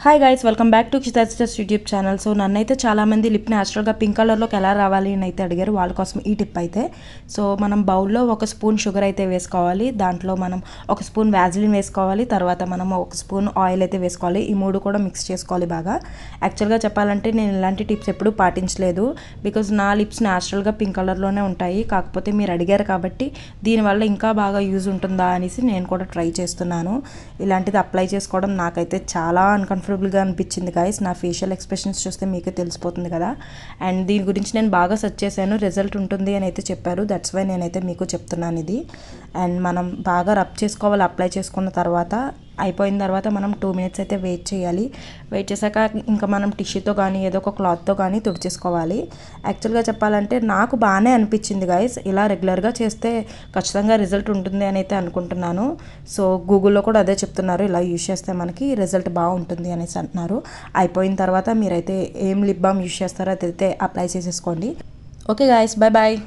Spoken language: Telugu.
Hi guys, welcome back to Kshitaj YouTube channel. So నన్నైతే చాలామంది లిప్ న్యాచురల్గా పింక్ కలర్లోకి ఎలా రావాలి అని అయితే అడిగారు. వాళ్ళ కోసం ఈ టిప్ అయితే, సో మనం బౌల్లో 1 స్పూన్ షుగర్ అయితే వేసుకోవాలి. దాంట్లో మనం 1 స్పూన్ వ్యాజిలిన్ వేసుకోవాలి. తర్వాత మనం 1 స్పూన్ ఆయిల్ అయితే వేసుకోవాలి. ఈ 3 కూడా మిక్స్ చేసుకోవాలి బాగా. యాక్చువల్గా చెప్పాలంటే నేను ఇలాంటి టిప్స్ ఎప్పుడూ పాటించలేదు, బికాజ్ నా లిప్స్ న్యాచురల్గా పింక్ కలర్లోనే ఉంటాయి. కాకపోతే మీరు అడిగారు కాబట్టి దీనివల్ల ఇంకా బాగా యూజ్ ఉంటుందా అనేసి నేను కూడా ట్రై చేస్తున్నాను. ఇలాంటిది అప్లై చేసుకోవడం నాకైతే చాలా అన్కంఫర్టబుల్గా అనిపించింది గైస్. నా ఫేషియల్ ఎక్స్ప్రెషన్స్ చూస్తే మీకే తెలిసిపోతుంది కదా. అండ్ దీని గురించి నేను బాగా సెర్చ్ చేశాను, రిజల్ట్ ఉంటుంది అని అయితే చెప్పారు. దట్స్ వై నేనైతే మీకు చెప్తున్నాను ఇది. అండ్ మనం బాగా రబ్ చేసుకోవాలి. అప్లై చేసుకున్న తర్వాత అయిపోయిన తర్వాత మనం 2 మినిట్స్ అయితే వెయిట్ చేయాలి. వెయిట్ చేశాక ఇంకా మనం టిష్యూతో కానీ ఏదో ఒక క్లాత్తో కానీ తుడిచేసుకోవాలి. యాక్చువల్గా చెప్పాలంటే నాకు బాగానే అనిపించింది గైస్. ఇలా రెగ్యులర్గా చేస్తే ఖచ్చితంగా రిజల్ట్ ఉంటుంది అని అయితే అనుకుంటున్నాను. సో గూగుల్లో కూడా అదే చెప్తున్నారు, ఇలా యూజ్ చేస్తే మనకి రిజల్ట్ బాగుంటుంది అనేసి అంటున్నారు. అయిపోయిన తర్వాత మీరైతే ఏం లిప్ బామ్ యూజ్ చేస్తారో అదైతే అప్లై చేసేసుకోండి. Okay guys, bye bye.